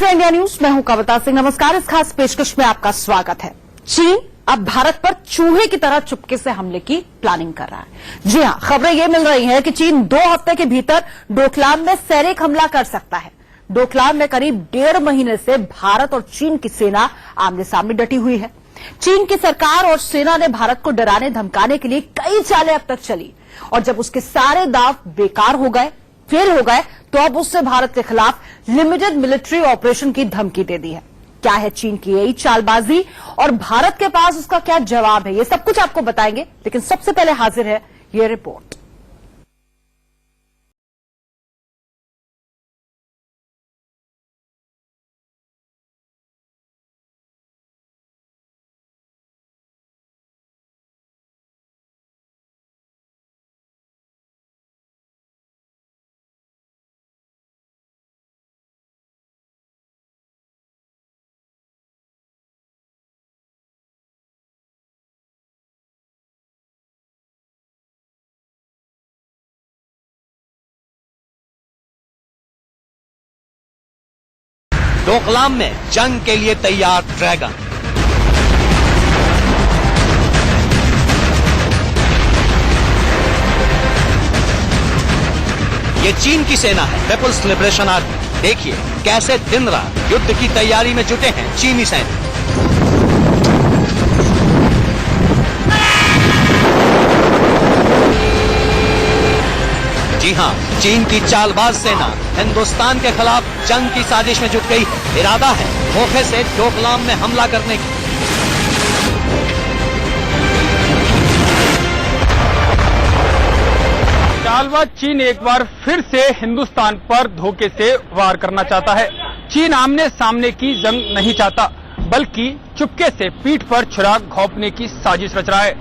देख रहे हैं इंडिया न्यूज, मैं हूं कविता सिंह। नमस्कार। इस खास पेशकश में आपका स्वागत है। चीन अब भारत पर चूहे की तरह चुपके से हमले की प्लानिंग कर रहा है। जी हां, खबरें ये मिल रही हैं कि चीन 2 हफ्ते के भीतर डोकलाम में सैनिक हमला कर सकता है। डोकलाम में करीब 1.5 महीने से भारत और चीन की सेना आमने सामने डटी हुई है। चीन की सरकार और सेना ने भारत को डराने धमकाने के लिए कई चालें अब तक चली, और जब उसके सारे दांव बेकार हो गए, फेल हो गए, तो अब उससे भारत के खिलाफ लिमिटेड मिलिट्री ऑपरेशन की धमकी दे दी है। क्या है चीन की यही चालबाजी और भारत के पास उसका क्या जवाब है, ये सब कुछ आपको बताएंगे। लेकिन सबसे पहले हाजिर है ये रिपोर्ट। डोकलाम में जंग के लिए तैयार ड्रैगन। ये चीन की सेना है, पीपुल्स लिबरेशन आर्मी। देखिए कैसे दिन रात युद्ध की तैयारी में जुटे हैं चीनी सैनिक। जी हां, चीन की चालबाज सेना हिंदुस्तान के खिलाफ जंग की साजिश में जुट गई। इरादा है धोखे से डोकलाम में हमला करने की। चालबाज चीन एक बार फिर से हिंदुस्तान पर धोखे से वार करना चाहता है। चीन आमने सामने की जंग नहीं चाहता, बल्कि चुपके से पीठ पर छुरा घोंपने की साजिश रच रहा है।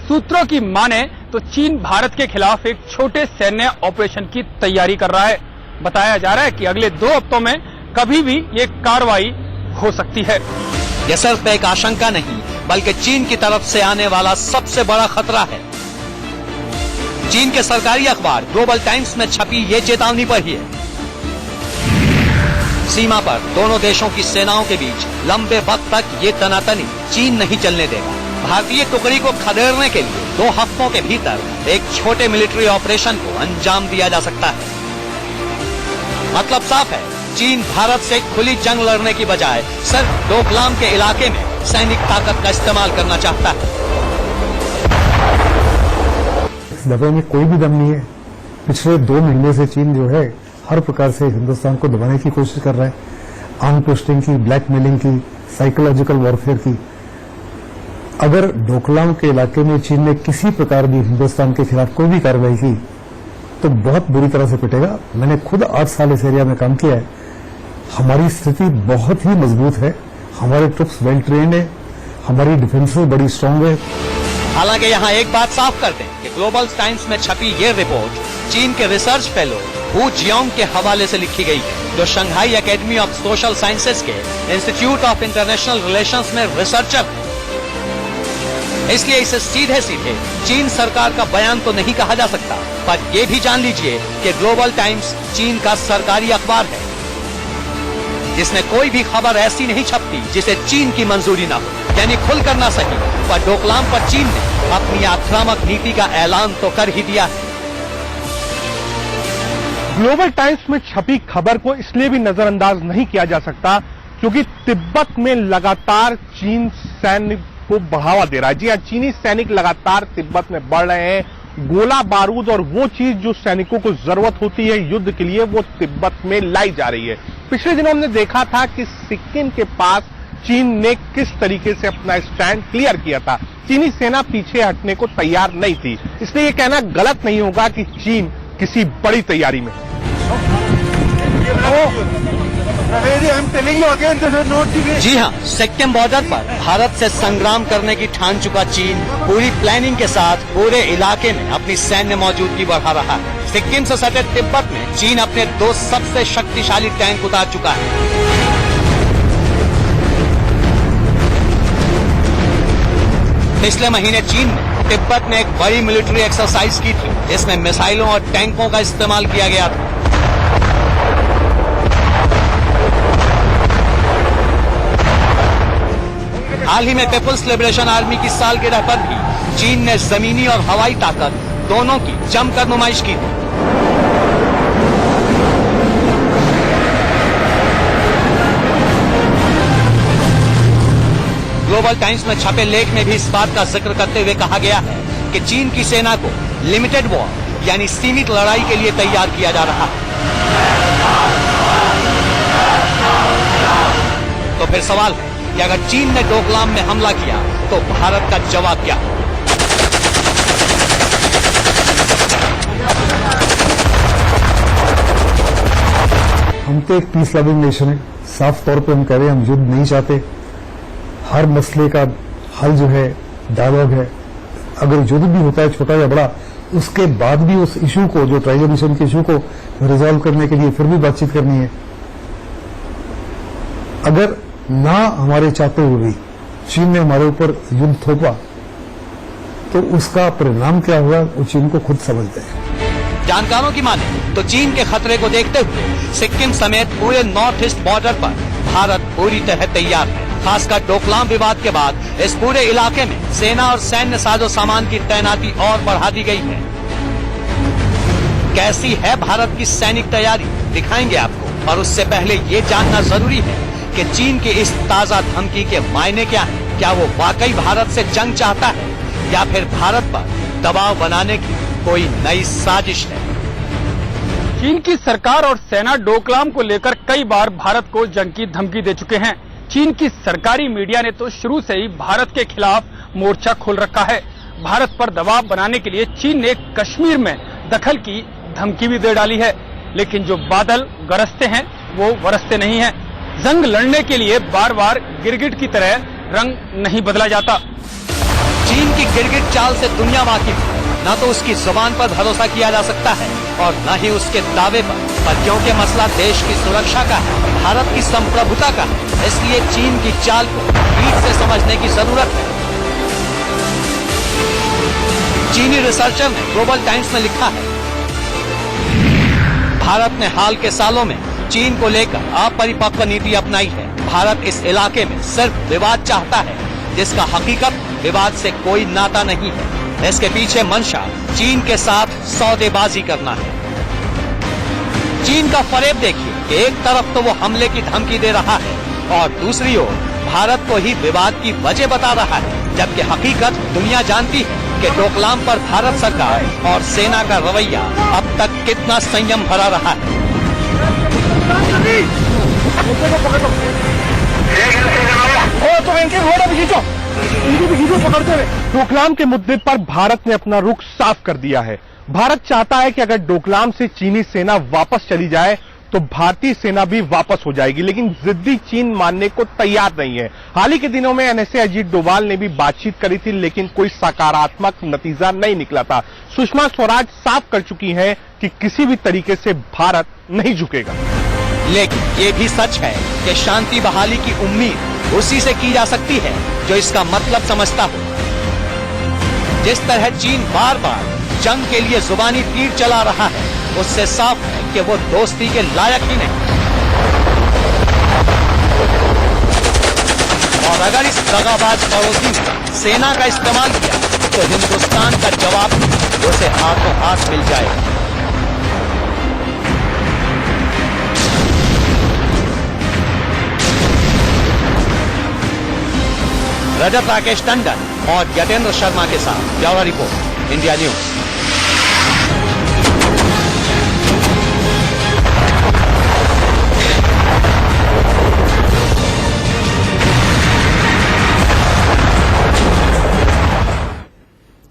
सूत्रों की माने तो चीन भारत के खिलाफ एक छोटे सैन्य ऑपरेशन की तैयारी कर रहा है। बताया जा रहा है कि अगले 2 हफ्तों में कभी भी ये कार्रवाई हो सकती है। यह सिर्फ एक आशंका नहीं, बल्कि चीन की तरफ से आने वाला सबसे बड़ा खतरा है। चीन के सरकारी अखबार ग्लोबल टाइम्स में छपी ये चेतावनी पढ़ी है। सीमा पर दोनों देशों की सेनाओं के बीच लंबे वक्त तक ये तनातनी चीन नहीं चलने देगा। भारतीय टुकड़ी को खदेड़ने के लिए 2 हफ्तों के भीतर एक छोटे मिलिट्री ऑपरेशन को अंजाम दिया जा सकता है। मतलब साफ है, चीन भारत से खुली जंग लड़ने की बजाय सिर्फ डोकलाम के इलाके में सैनिक ताकत का इस्तेमाल करना चाहता है। इस दफे में कोई भी दम नहीं है। पिछले 2 महीने से चीन जो है हर प्रकार से हिंदुस्तान को दबाने की कोशिश कर रहा है। आर्म ट्विस्टिंग की, ब्लैकमेलिंग की, साइकोलॉजिकल वॉरफेयर की। अगर डोकलाम के इलाके में चीन ने किसी प्रकार भी हिंदुस्तान के खिलाफ कोई भी कार्रवाई की तो बहुत बुरी तरह से पिटेगा। मैंने खुद 8 साल इस एरिया में काम किया है। हमारी स्थिति बहुत ही मजबूत है, हमारे ट्रुप्स वेल ट्रेन्ड है, हमारी डिफेंसेस बड़ी स्ट्रांग है। हालांकि यहाँ एक बात साफ कर दें कि ग्लोबल टाइम्स में छपी ये रिपोर्ट चीन के रिसर्च फेलो हु जियोंग के हवाले से लिखी गई है, जो Shanghai academy of social sciences के इंस्टीट्यूट ऑफ इंटरनेशनल रिलेशंस में रिसर्चर है। इसलिए इसे सीधे सीधे चीन सरकार का बयान तो नहीं कहा जा सकता, पर यह भी जान लीजिए कि ग्लोबल टाइम्स चीन का सरकारी अखबार है, जिसने कोई भी खबर ऐसी नहीं छपती जिसे चीन की मंजूरी ना हो। यानी खुलकर ना सही, पर डोकलाम पर चीन ने अपनी आक्रामक नीति का ऐलान तो कर ही दिया है। ग्लोबल टाइम्स में छपी खबर को इसलिए भी नजरअंदाज नहीं किया जा सकता क्योंकि तिब्बत में लगातार चीन सैन्य को बढ़ावा दे रहा है। जी हाँ, चीनी सैनिक लगातार तिब्बत में बढ़ रहे हैं। गोला बारूद और वो चीज जो सैनिकों को जरूरत होती है युद्ध के लिए, वो तिब्बत में लाई जा रही है। पिछले दिनों हमने देखा था कि सिक्किम के पास चीन ने किस तरीके से अपना स्टैंड क्लियर किया था। चीनी सेना पीछे हटने को तैयार नहीं थी। इसलिए ये कहना गलत नहीं होगा कि चीन किसी बड़ी तैयारी में है। जी हाँ, सिक्किम बॉर्डर पर भारत से संग्राम करने की ठान चुका चीन पूरी प्लानिंग के साथ पूरे इलाके में अपनी सैन्य मौजूदगी बढ़ा रहा है। सिक्किम से सटे तिब्बत में चीन अपने 2 सबसे शक्तिशाली टैंक उतार चुका है। पिछले महीने चीन ने तिब्बत में एक बड़ी मिलिट्री एक्सरसाइज की थी, जिसमें मिसाइलों और टैंकों का इस्तेमाल किया गया था। हाल ही में पीपुल्स लिबरेशन आर्मी की सालगिरह पर भी चीन ने जमीनी और हवाई ताकत दोनों की जमकर नुमाइश की थी। ग्लोबल टाइम्स में छपे लेख में भी इस बात का जिक्र करते हुए कहा गया है कि चीन की सेना को लिमिटेड वॉर यानी सीमित लड़ाई के लिए तैयार किया जा रहा है। तो फिर सवाल है कि अगर चीन ने डोकलाम में हमला किया तो भारत का जवाब क्या? हम तो एक पीस लविंग नेशन है। साफ तौर पे हम कह रहे हैं हम युद्ध नहीं चाहते। हर मसले का हल जो है डायलॉग है। अगर युद्ध भी होता है छोटा या बड़ा, उसके बाद भी उस इशू को, जो ट्राइजन मिशन के इशू को रिजॉल्व करने के लिए फिर भी बातचीत करनी है। अगर ना हमारे चाहते हुए भी चीन ने हमारे ऊपर युद्ध थोपा तो उसका परिणाम क्या हुआ वो चीन को खुद समझते हैं। जानकारों की माने तो चीन के खतरे को देखते हुए सिक्किम समेत पूरे नॉर्थ ईस्ट बॉर्डर पर भारत पूरी तरह तैयार है। खासकर डोकलाम विवाद के बाद इस पूरे इलाके में सेना और सैन्य साजो सामान की तैनाती और बढ़ा दी गई है। कैसी है भारत की सैनिक तैयारी, दिखाएंगे आपको। और उससे पहले ये जानना जरूरी है कि चीन की इस ताजा धमकी के मायने क्या है। क्या वो वाकई भारत से जंग चाहता है या फिर भारत पर दबाव बनाने की कोई नई साजिश है? चीन की सरकार और सेना डोकलाम को लेकर कई बार भारत को जंग की धमकी दे चुके हैं। चीन की सरकारी मीडिया ने तो शुरू से ही भारत के खिलाफ मोर्चा खोल रखा है। भारत पर दबाव बनाने के लिए चीन ने कश्मीर में दखल की धमकी भी दे डाली है। लेकिन जो बादल गरजते हैं वो बरसते नहीं हैं। जंग लड़ने के लिए बार बार गिरगिट की तरह रंग नहीं बदला जाता। चीन की गिरगिट चाल से दुनिया वाकिफ है। न तो उसकी जुबान पर भरोसा किया जा सकता है और न ही उसके दावे पर क्योंकि मसला देश की सुरक्षा का है, भारत की संप्रभुता का है। इसलिए चीन की चाल को ठीक से समझने की जरूरत है। चीनी रिसर्चर ने ग्लोबल टाइम्स में लिखा है, भारत ने हाल के सालों में चीन को लेकर अपरिपक्व नीति अपनाई है। भारत इस इलाके में सिर्फ विवाद चाहता है जिसका हकीकत विवाद से कोई नाता नहीं है। इसके पीछे मंशा चीन के साथ सौदेबाजी करना है। चीन का फरेब देखिए कि एक तरफ तो वो हमले की धमकी दे रहा है और दूसरी ओर भारत को ही विवाद की वजह बता रहा है, जबकि हकीकत दुनिया जानती है कि डोकलाम पर भारत सरकार और सेना का रवैया अब तक कितना संयम भरा रहा है। डोकलाम के मुद्दे पर भारत ने अपना रुख साफ कर दिया है। भारत चाहता है कि अगर डोकलाम से चीनी सेना वापस चली जाए तो भारतीय सेना भी वापस हो जाएगी, लेकिन जिद्दी चीन मानने को तैयार नहीं है। हाल ही के दिनों में एनएसए अजीत डोभाल ने भी बातचीत करी थी, लेकिन कोई सकारात्मक नतीजा नहीं निकला था। सुषमा स्वराज साफ कर चुकी हैं कि किसी भी तरीके से भारत नहीं झुकेगा। लेकिन ये भी सच है कि शांति बहाली की उम्मीद उसी से की जा सकती है जो इसका मतलब समझता हो। जिस तरह चीन बार बार जंग के लिए जुबानी तीर चला रहा है, उससे साफ है कि वो दोस्ती के लायक ही नहीं। और अगर इस दगाबाज पड़ोसी ने सेना का इस्तेमाल किया तो हिंदुस्तान का जवाब उसे हाथों हाथ मिल जाएगा। रजत राकेश टंडन और यतेंद्र शर्मा के साथ ब्यूरो रिपोर्ट, इंडिया न्यूज।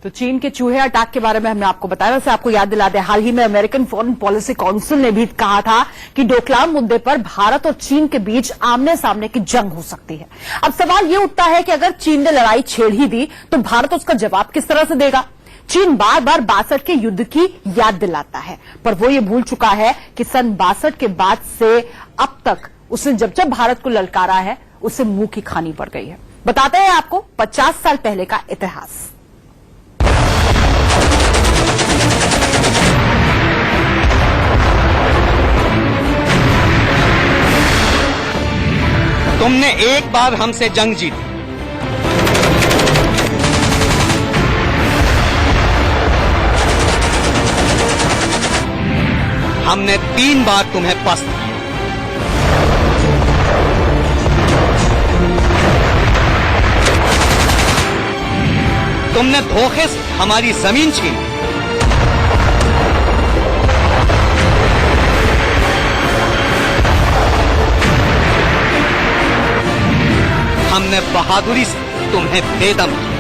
तो चीन के चूहे अटैक के बारे में हमने आपको बताया। वैसे आपको याद दिला दें, हाल ही में अमेरिकन फॉरेन पॉलिसी काउंसिल ने भी कहा था कि डोकलाम मुद्दे पर भारत और चीन के बीच आमने सामने की जंग हो सकती है। अब सवाल ये उठता है कि अगर चीन ने लड़ाई छेड़ ही दी तो भारत उसका जवाब किस तरह से देगा। चीन बार बार 62 के युद्ध की याद दिलाता है, पर वो ये भूल चुका है कि सन 62 के बाद से अब तक उसने जब जब भारत को ललकारा है उसे मुंह की खानी पड़ गई है। बताते हैं आपको 50 साल पहले का इतिहास। तुमने एक बार हमसे जंग जीती, हमने 3 बार तुम्हें पस्त किया। तुमने धोखे से हमारी जमीन छीनी। हमने बहादुरी से तुम्हें बेदम किया।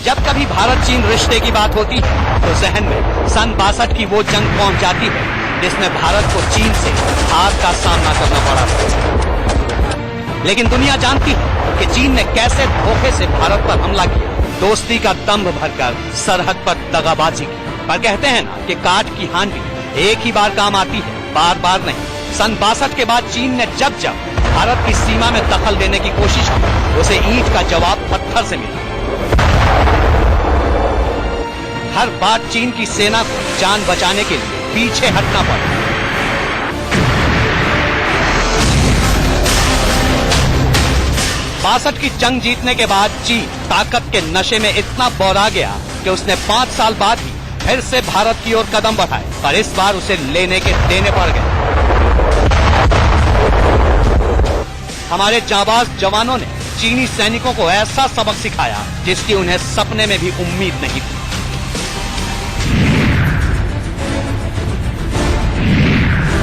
जब कभी भारत चीन रिश्ते की बात होती है तो जहन में सन 62 की वो जंग पहुंच जाती है जिसमें भारत को चीन से हार का सामना करना पड़ा था। लेकिन दुनिया जानती है कि चीन ने कैसे धोखे से भारत पर हमला किया, दोस्ती का दंभ भरकर सरहद पर दगाबाजी की। पर कहते हैं ना कि काठ की हांडी एक ही बार काम आती है, बार बार नहीं। सन 62 के बाद चीन ने जब जब भारत की सीमा में दखल देने की कोशिश की, उसे ईंट का जवाब पत्थर से मिला। हर बार चीन की सेना को जान बचाने के लिए पीछे हटना पड़ा। 62 की जंग जीतने के बाद चीन ताकत के नशे में इतना बौरा गया कि उसने 5 साल बाद ही फिर से भारत की ओर कदम बढ़ाए, पर इस बार उसे लेने के देने पड़ गए। हमारे जाबाज जवानों ने चीनी सैनिकों को ऐसा सबक सिखाया जिसकी उन्हें सपने में भी उम्मीद नहीं थी।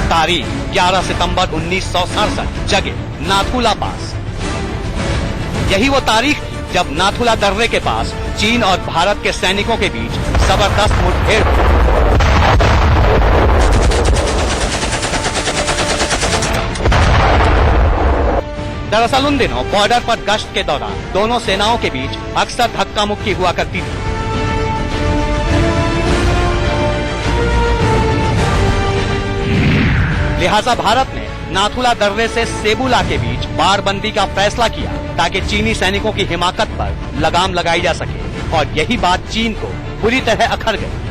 तारीख 11 सितंबर 1967, जगह नाथुला पास। यही वो तारीख थी जब नाथुला दर्रे के पास चीन और भारत के सैनिकों के बीच जबरदस्त मुठभेड़ हुई। दरअसल उन दिनों बॉर्डर पर गश्त के दौरान दोनों सेनाओं के बीच अक्सर धक्का मुक्की हुआ करती थी। लिहाजा भारत ने नाथुला दर्रे से सेबुला के बीच बारबंदी का फैसला किया ताकि चीनी सैनिकों की हिमाकत पर लगाम लगाई जा सके, और यही बात चीन को बुरी तरह अखर गई।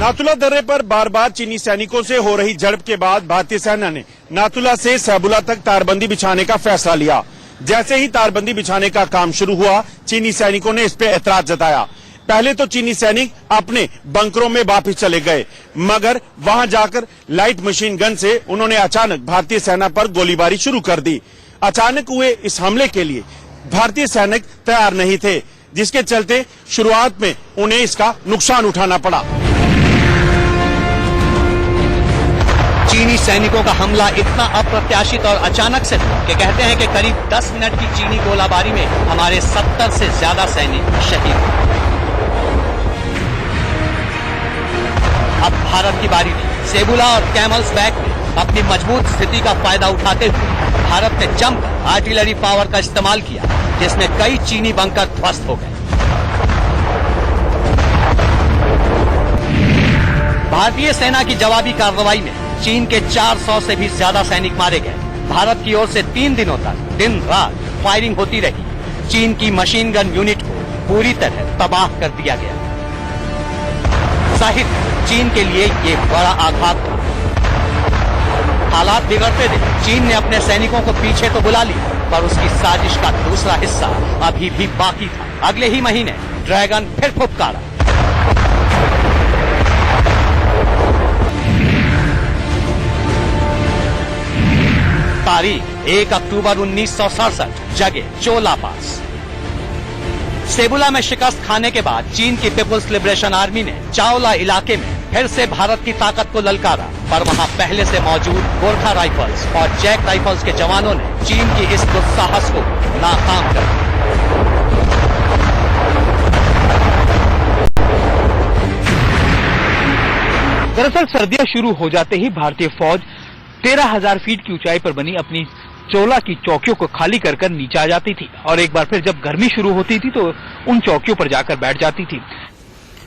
नाथुला दर्रे पर बार बार चीनी सैनिकों से हो रही झड़प के बाद भारतीय सेना ने नाथुला से सेबुला तक तारबंदी बिछाने का फैसला लिया। जैसे ही तारबंदी बिछाने का काम शुरू हुआ, चीनी सैनिकों ने इस पे ऐतराज जताया। पहले तो चीनी सैनिक अपने बंकरों में वापस चले गए, मगर वहां जाकर लाइट मशीन गन से उन्होंने अचानक भारतीय सेना पर गोलीबारी शुरू कर दी। अचानक हुए इस हमले के लिए भारतीय सैनिक तैयार नहीं थे, जिसके चलते शुरुआत में उन्हें इसका नुकसान उठाना पड़ा। चीनी सैनिकों का हमला इतना अप्रत्याशित और अचानक से था कि कहते हैं कि करीब 10 मिनट की चीनी गोलाबारी में हमारे 70 से ज्यादा सैनिक शहीद हुए। अब भारत की बारी थी। सेबुला और कैमल्स बैक में अपनी मजबूत स्थिति का फायदा उठाते हुए भारत ने जमकर आर्टिलरी पावर का इस्तेमाल किया, जिसमें कई चीनी बंकर ध्वस्त हो गए। भारतीय सेना की जवाबी कार्रवाई में चीन के 400 से भी ज्यादा सैनिक मारे गए। भारत की ओर से 3 दिनों तक दिन रात फायरिंग होती रही। चीन की मशीन गन यूनिट को पूरी तरह तबाह कर दिया गया। जाहिर चीन के लिए ये बड़ा आघात था। हालात बिगड़ते थे। चीन ने अपने सैनिकों को पीछे तो बुला लिया, पर उसकी साजिश का दूसरा हिस्सा अभी भी बाकी था। अगले ही महीने ड्रैगन फिर फुफकारा। तारीख 1 अक्टूबर 1967, जगह चोला पास। सेबुला में शिकस्त खाने के बाद चीन की पीपुल्स लिबरेशन आर्मी ने चावला इलाके में फिर से भारत की ताकत को ललकारा, पर वहां पहले से मौजूद गोरखा राइफल्स और जैक राइफल्स के जवानों ने चीन की इस दुस्साहस को नाकाम कर दिया। दरअसल सर्दियां शुरू हो जाते ही भारतीय फौज 13,000 फीट की ऊंचाई पर बनी अपनी चोला की चौकियों को खाली कर नीचे आ जाती थी, और एक बार फिर जब गर्मी शुरू होती थी तो उन चौकियों पर जाकर बैठ जाती थी।